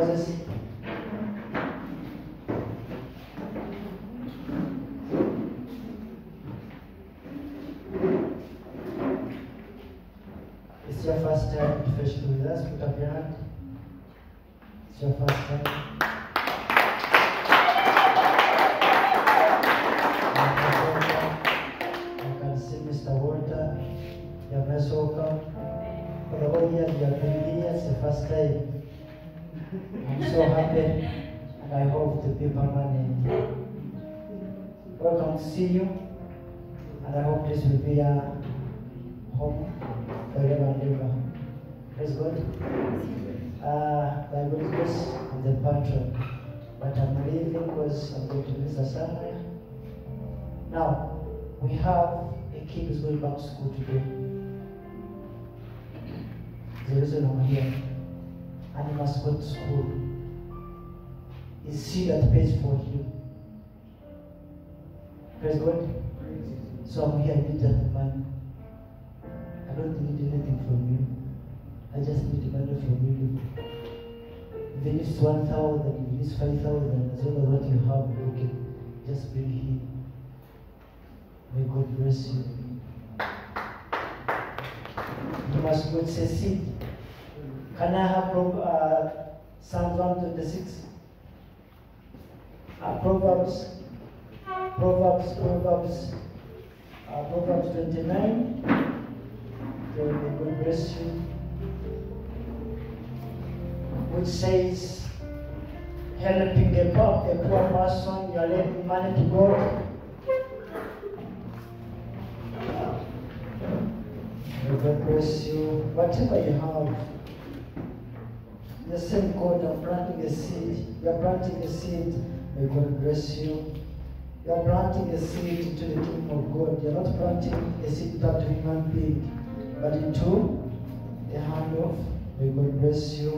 It's your first time to fellowship with us. Put up your hand. It's your first time. You can see Mr. Walter. You're most welcome. For the whole year you have been here, it's the first time. I'm so happy, and I hope to be permanent. Welcome to see you, and I hope this will be a home forever and ever. Praise God. By God's grace, I'm the patron, but I'm leaving because I'm going to visit somewhere. Now, we have a kid who's going back to school today. The reason I'm here. And he must go to school. It's seed that pays for him. Praise God. So I'm here, I need that money. I don't need anything from you. I just need money from you. Even if it's 1,000, even if it's 5,000, as long as what you have, okay, just bring him. May God bless you. You must go to seed. Can I have Psalm 126? Proverbs 29. May God bless you. Which says, helping a poor person, you are lending money to God. May God bless you. Whatever you have, the same God, I'm planting a seed. You are planting a seed. May God bless you. You are planting a seed into the kingdom of God. You are not planting a seed back to human being, but into the hand of. May God bless you.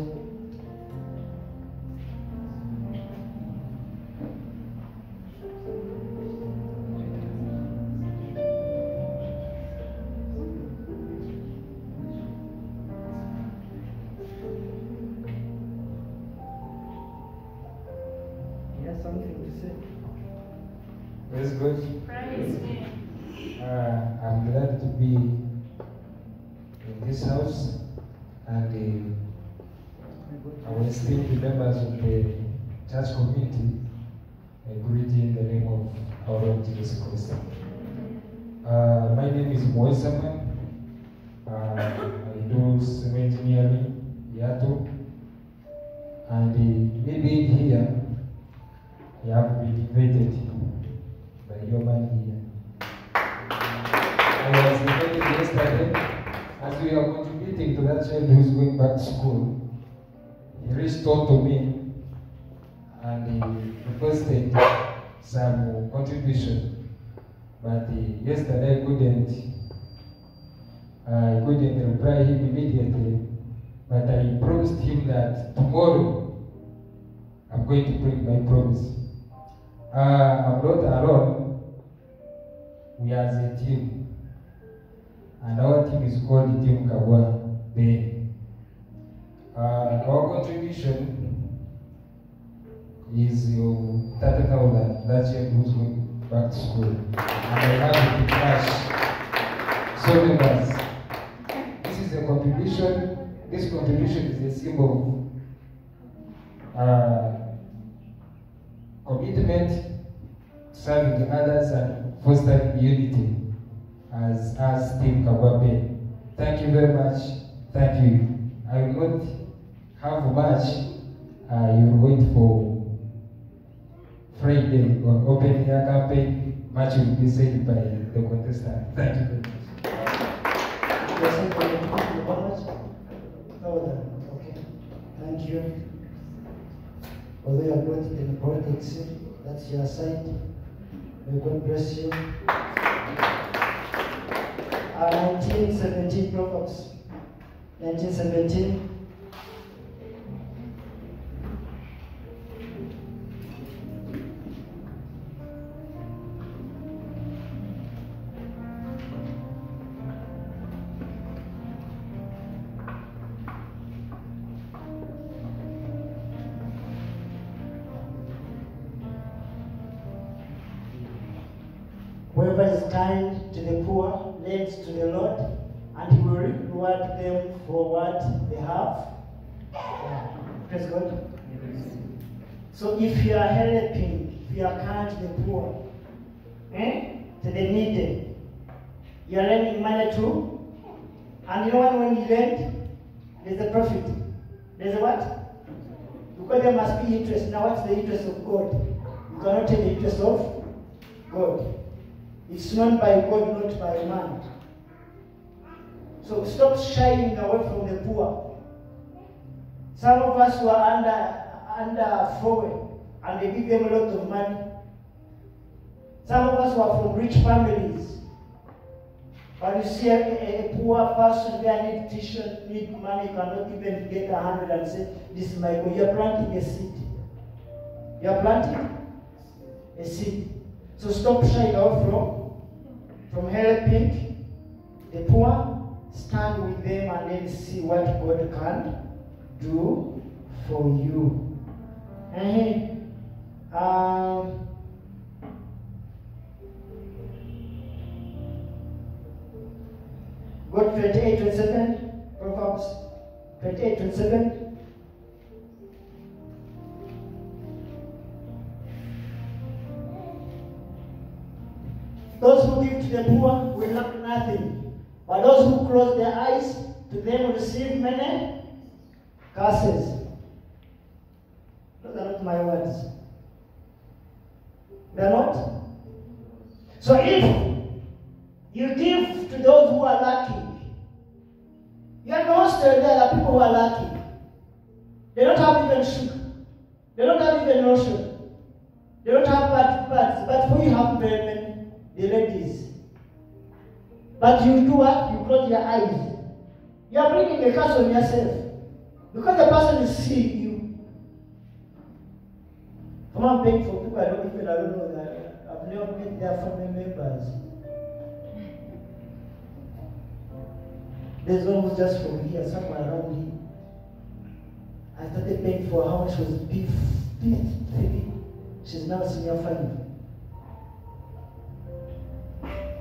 Praise God. Praise Him. I'm glad to be in this house, and I will still be members of the church community. I greet you in the name of our Lord Jesus Christ. My name is Moisaman. I do civil engineering, Yato, and me being here, I have been invited by your man here. I was invited yesterday as we are contributing to that child who is going back to school. He reached out to me and he requested some contribution, but yesterday I couldn't reply him immediately, but I promised him that tomorrow I'm going to bring my promise. I'm not alone. We are as a team, and our team is called Team Kagwa Ben. Our contribution is 30,000. That's your who's going back to school, and I have it in cash. So members, this is a contribution. This contribution is a symbol of commitment, serving others, and fostering unity as Team Kagwabe. Thank you very much. Thank you. I will not have much. You will wait for Friday on open air campaign. Much will be said by the contestant. Thank you very much. Okay. Thank you. Although you are not in politics, that's your side. May God bless you. 1917 Proverbs. 1917. Whoever is kind to the poor lends to the Lord, and he will reward them for what they have. Yeah. Praise God. So if you are helping, if you are kind to the poor, to the needy, you are lending money to, and you know what, when you lend, there's a profit. There's a what? Because there must be interest. Now what's the interest of God? You cannot take the interest of God. It's known by God, not by man. So stop shying away from the poor. Some of us who are under forward, and they give them a lot of money. Some of us who are from rich families, but you see a poor person there need t-shirt, need money, cannot even get 100 and say, this is my goal. You are planting a seed. You are planting a seed. So stop shying away from helping the poor. Stand with them and then see what God can do for you. Go to 28:27, Proverbs 28:27. Those who give to the poor will lack nothing, but those who close their eyes to them will receive many curses. Those are not my words. They are not. So if you give to those who are lacking, you are not there are people who are lacking. They don't have even sugar. They don't have even lotion. They don't have pads, but who you have very many, the ladies. But you do what? You close your eyes. You are bringing a curse on yourself. Because the person is seeing you. I'm paying for people I don't know that. I've never met their family members. There's one who's just from here, somewhere around here. I started paying for how much was beef, baby. She's now senior 5.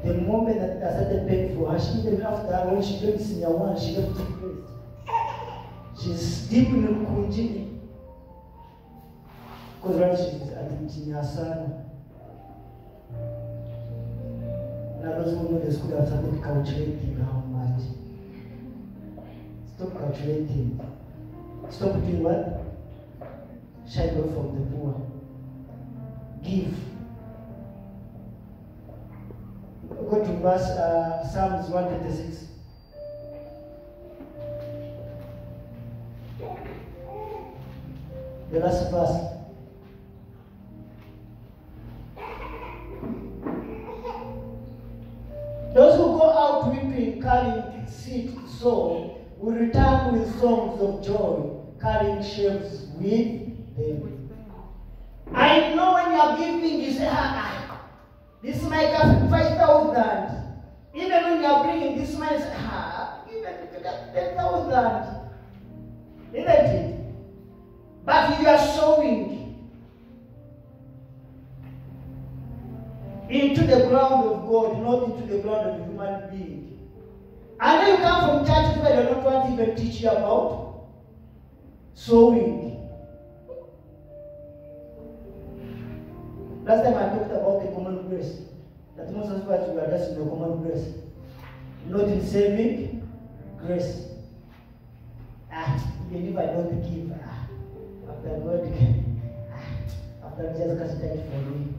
The moment that I started paying for her, she even after when she got senior 1, she got depressed. She's deep in Kunjini. Because right, she's at Tinyasana. Now those who know the school have started calculating how much. Stop calculating. Stop doing what? Shy away from the poor. Give. Go to verse Psalms 126. The last verse. Those who go out weeping, carrying seed to sow, will return with songs of joy, carrying sheaves with them. I know when you are giving, you say, this might have 5,000. Even when you are bringing this money, say, even 10,000. Isn't it? But if you are sowing into the ground of God, not into the ground of a human being. I know you come from churches where they don't want to even teach you about sowing. Last time I talked about the common grace. That most of us we are just in the common grace. Not in saving grace. Even if I don't give, after God, after Jesus Christ died for me,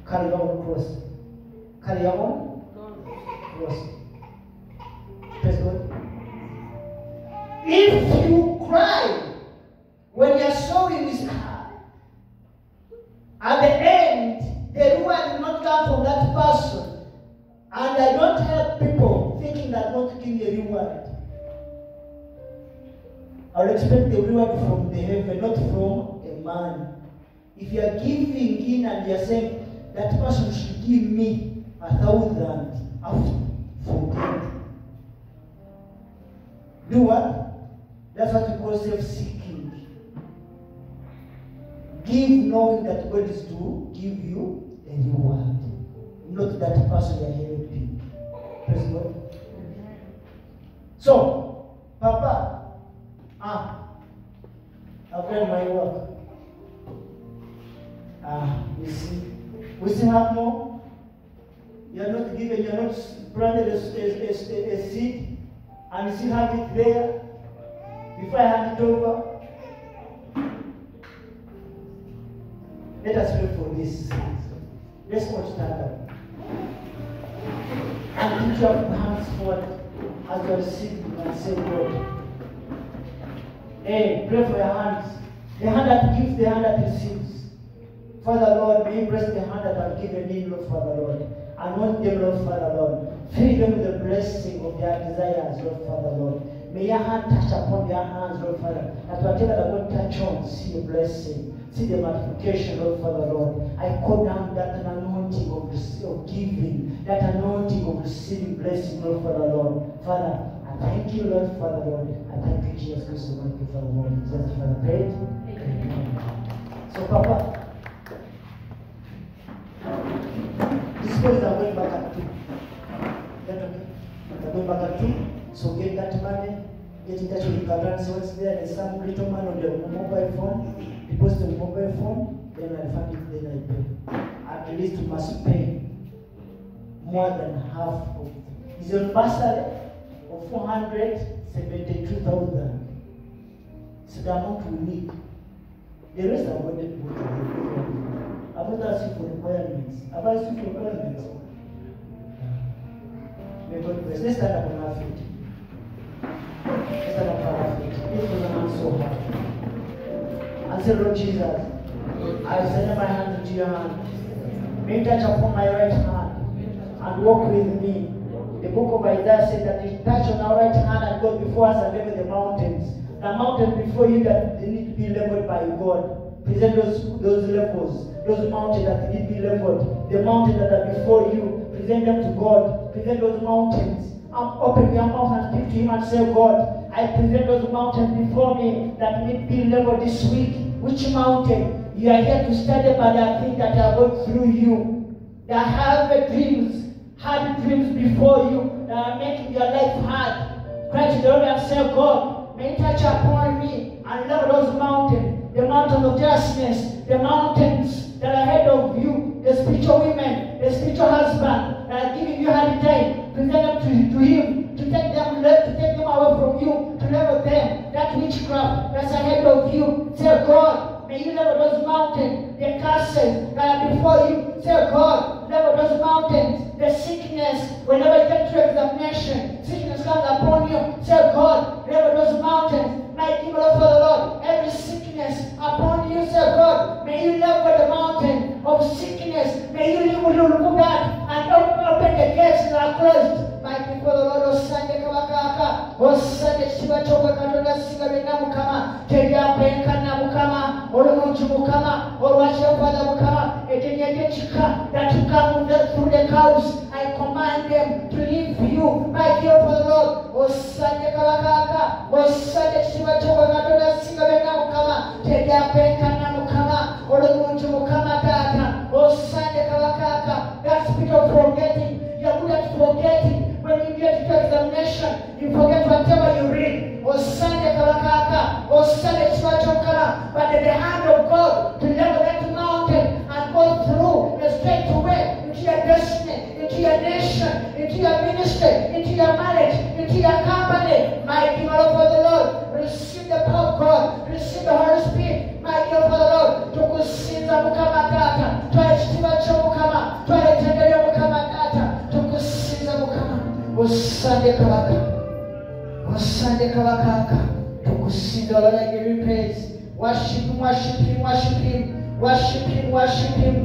carry your own cross. Carry your own cross. Praise God. If you cry when you are sowing this at the end, the reward will not come from that person. And I don't help people thinking that not to give me a reward. I will expect the reward from the heaven, not from a man. If you are giving in and you are saying that person should give me 1,000, I forget. Do what? That's what we call self-seeking. Give knowing that God is to give you a reward. not that person you are helping. Praise God. So, Papa, I've done my work. We still have more. You are not given, you are not planted a seed, and you still have it there. Before I hand it over, let us pray for this seed. Let's all stand up. And put your hands forward as you are receiving and say, God. Hey, pray for your hands. The hand that gives, the hand that receives. Father Lord, may you bless the hand that I've given me, Lord Father Lord. Anoint them, Lord Father Lord. Fill them with the blessing of their desires, Lord Father Lord. May your hand touch upon their hands, Lord Father. That whatever they will touch on, see a blessing. See the multiplication, Lord Father Lord. I call down that anointing of giving, that anointing of receiving blessing, Lord Father Lord. Father, I thank you, Lord Father Lord. I thank you, Jesus Christ, thank you, Father Lord. Jesus, Father, pray. So, Papa, these boys are going back at 2. They're going back at 2. So get that money, get in touch with the currency. Once there's some little money on the mobile phone, deposit on the mobile phone, then I fund it, then I pay. At least you must pay more than half of it. It's a bursary of 472,000. It's the amount we need. The rest are going to go to the I'm not asking for requirements. I'm asking for requirements. May God bless. Let's stand up on our feet. Let's stand up on our feet. Lift your hands so high. And say, Lord Jesus, I send my hand into your hand. May you touch upon my right hand and walk with me. The book of Isaiah said that you touch on our right hand and go before us and level the mountains. The mountains before you that they need to be leveled by God. Present those levels, those mountains that need to be leveled. The mountains that are before you, present them to God. Present those mountains. Open your mouth and speak to him and say, God, I present those mountains before me that need to be leveled this week. Which mountain? You are here to study, but there are things that are going through you. That have dreams, hard dreams before you that are making your life hard. Cry to the Lord and say, God, may you touch upon me and level those mountains. The mountain of justness, the mountains that are ahead of you, the spiritual women, the spiritual husband that are giving you hard time, present them to him, to take them away from you, to level them, that witchcraft that's ahead of you. Say, God, may you level those mountains, the curses that are before you. Say, God, level those mountains, the sickness, whenever you get to examination, sickness comes upon you. Say, God, level those mountains. My people for the Lord, every sickness upon you, say, God, may you level the mountain of sickness. May you remove that and open the gates that are closed. My people, the Lord, O Sunday Kawakaka, O Sunday Shiva Choka Katona Sigarina Mukama, Teria Penkana Mukama, or Munchu Mukama, or Washa Father Mukama, Etenya Chika, that you come through the cows. I command them to leave you, my dear for the Lord. O Sunday Kawakaka, O Sunday Shiva Choka Katona Sigarina Mukama, Teria Penkana Mukama, or Munchu Mukama Tata, O Sunday Kawakaka, that spirit of forgetting. You're good at forgetting. When you get to examination, you forget whatever you read. Or Sunday Kalakaka, or Sunday Chwachokara. But in the hand of God to level that mountain and go through the straight way into your destiny, into your nation, into your ministry, into your marriage, into your company. My dear for the Lord, receive the power of God, receive the Holy Spirit. My dear for the Lord, to kusinza mukama tata, twaichitiba chomukama, twaitendelea mukama tata, to kusinza mukama. Osande Kawakaka, to kusinza. Lord, I give you praise. Worship him, worship him, worship him, worship him, worship him.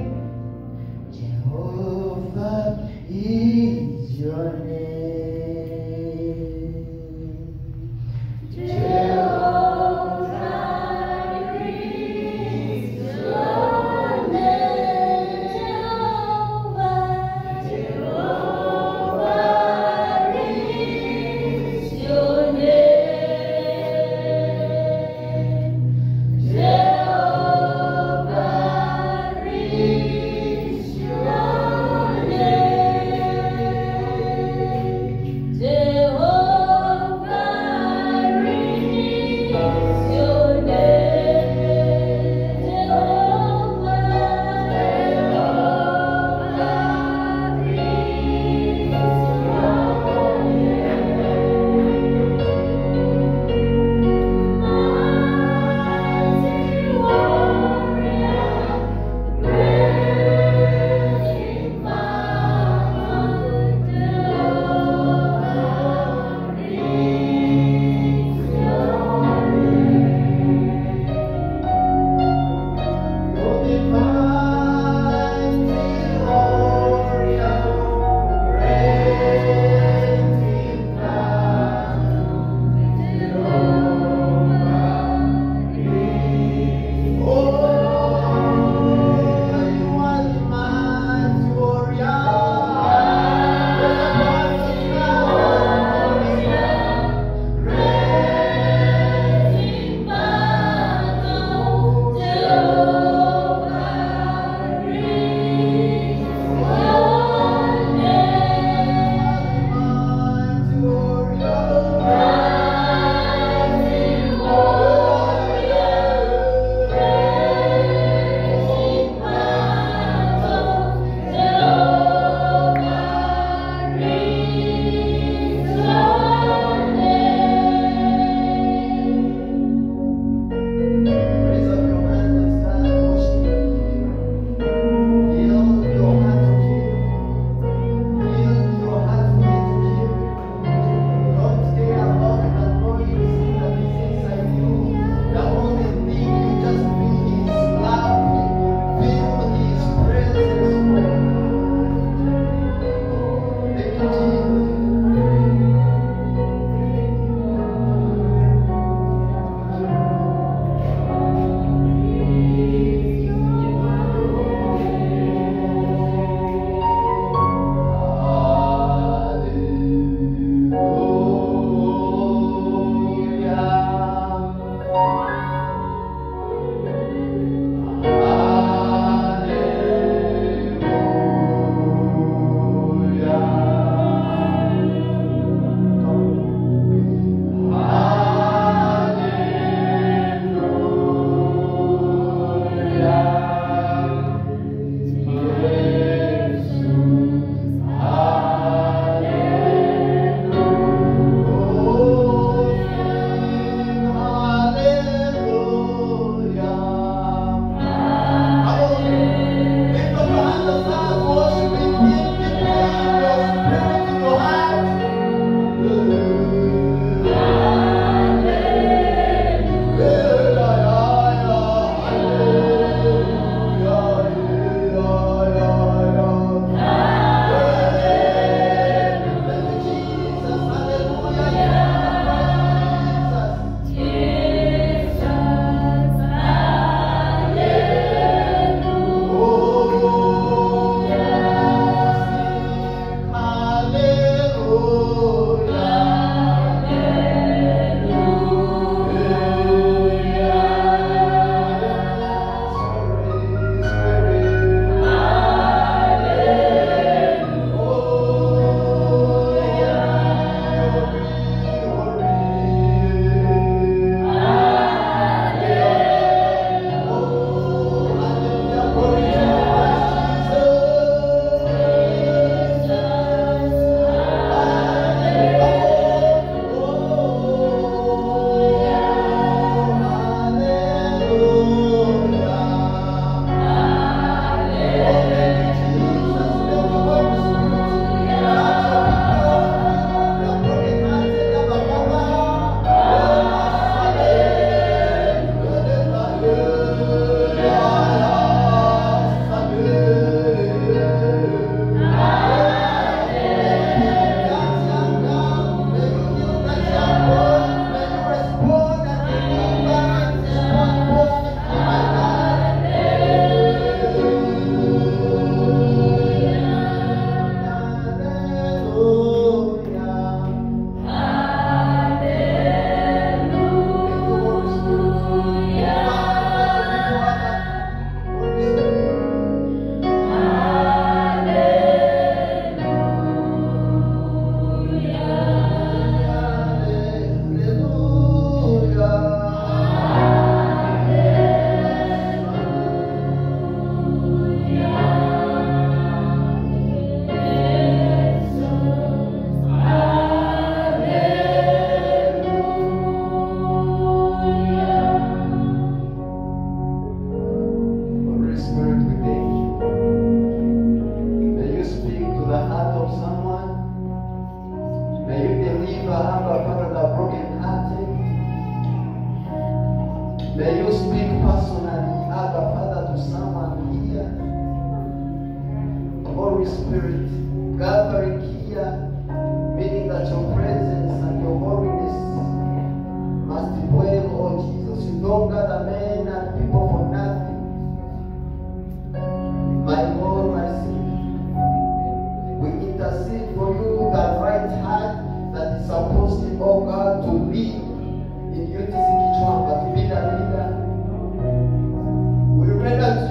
Jehovah is your name. Jehovah. Yeah.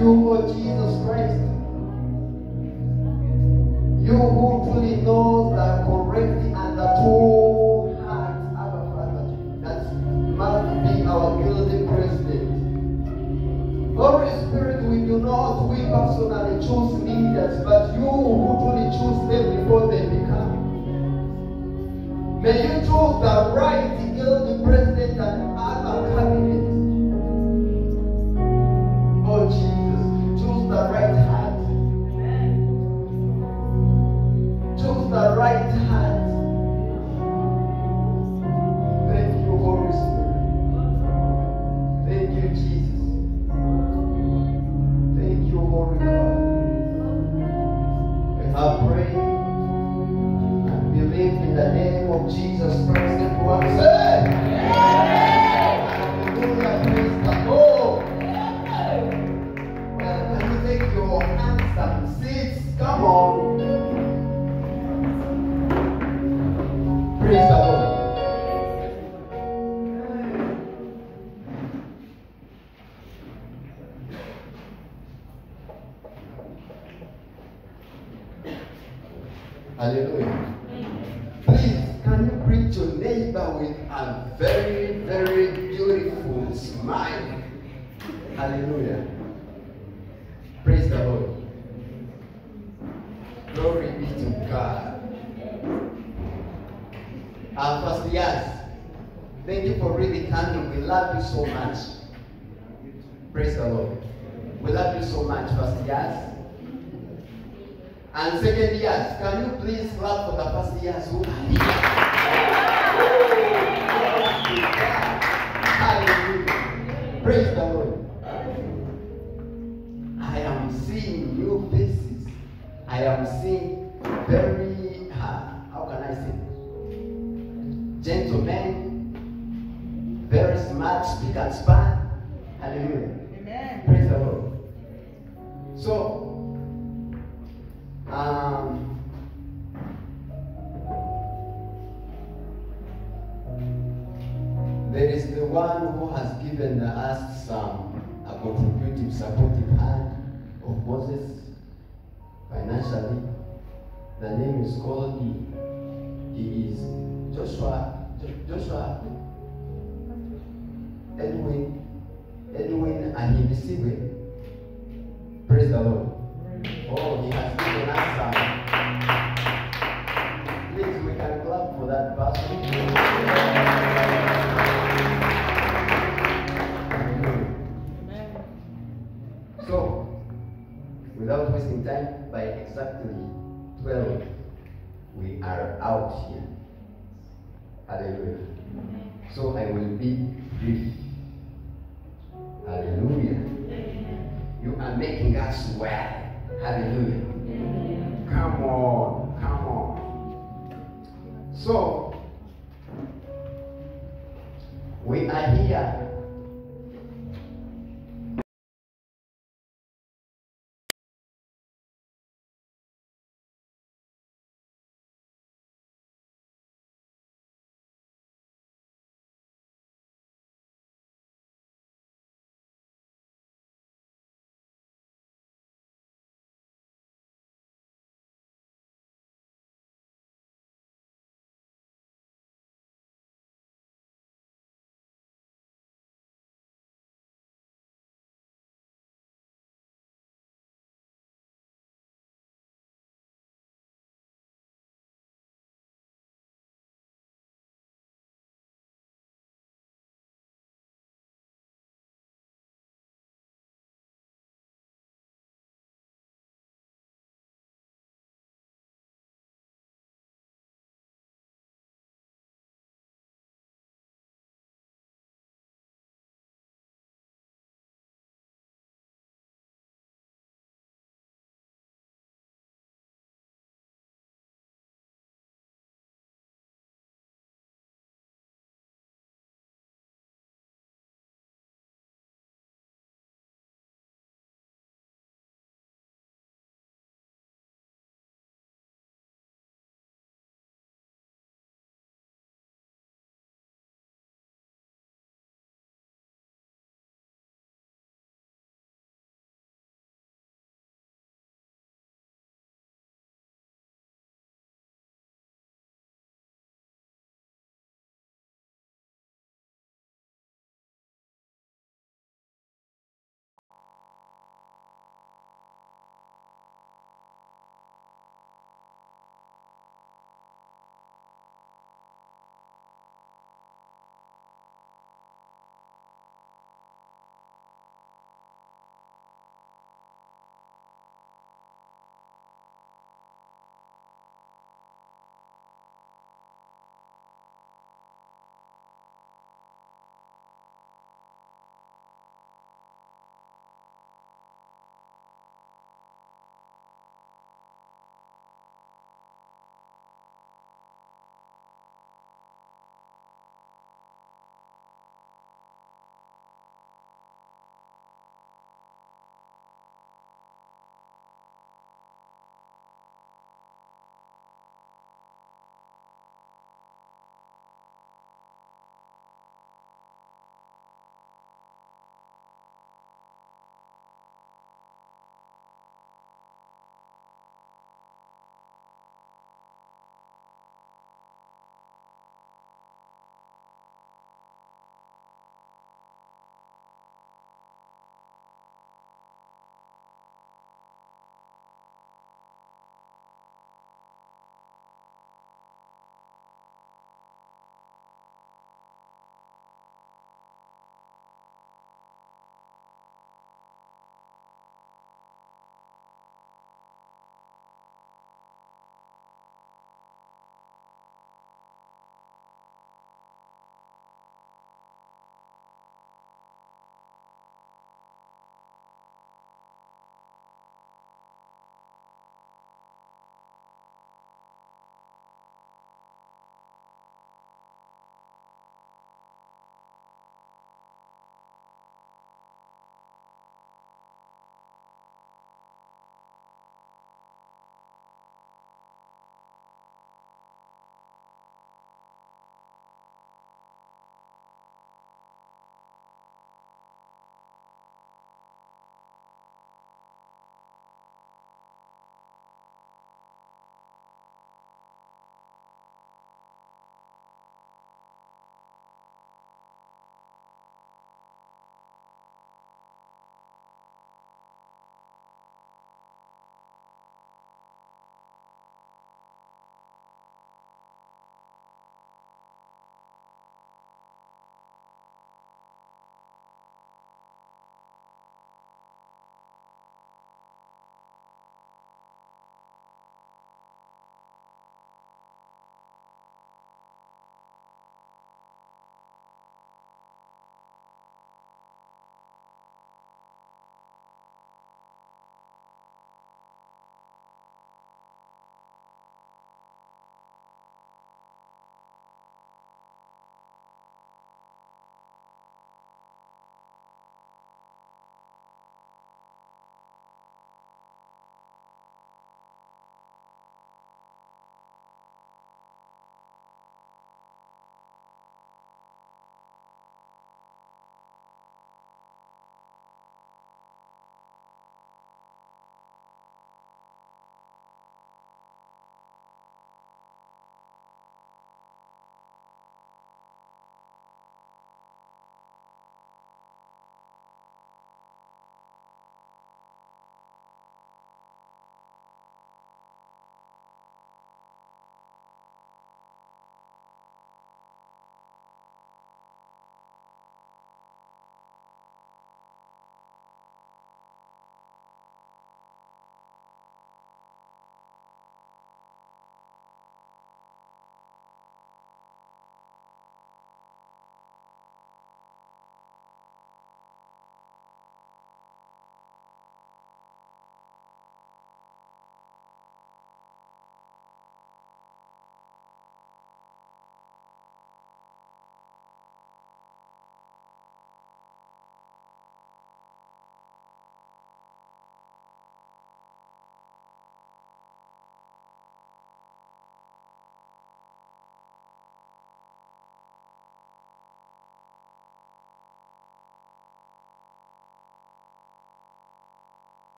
you, Lord Jesus Christ. You who truly knows the correct and the true heart, our Father, that must be our guilty president. Holy Spirit, we do not, we personally choose leaders, but you who truly choose them before they become. May you choose the right guilty president and other cabinet. Oh Jesus, choose the right heart. Choose the right heart. Thank you, Holy Spirit. Thank you, Jesus. Thank you, Holy God. We have prayed and believe in the name of Jesus Christ. Everyone say, hallelujah, praise the Lord. Well, can you take your hands and seats? Come on. Praise the Lord. Hallelujah. Please, can you greet your neighbor with a very, very beautiful smile? Hallelujah. Praise the Lord. Glory be to God. Pastor Yaz, thank you for really coming. We love you so much. Praise the Lord. We love you so much, Pastor Yaz. And second Yaz, can you please clap for the Pastor Yaz who are here? Hallelujah. Praise the Lord. I am seeing new faces. I am seeing very, how can I say, gentlemen, very smart, speak and span. Hallelujah. Amen. Praise the Lord. So, there is the one who has given us a contributive, supportive hand of Moses financially. The name is called he is Joshua Edwin Ahimisiwe. Praise the Lord. Oh, he has given us some. Please, we can clap for that person. Amen. So, without wasting time, by exactly 12, we are out here. Hallelujah. So I will be brief. Hallelujah. You are making us well. Hallelujah. Come on, come on. So, we are here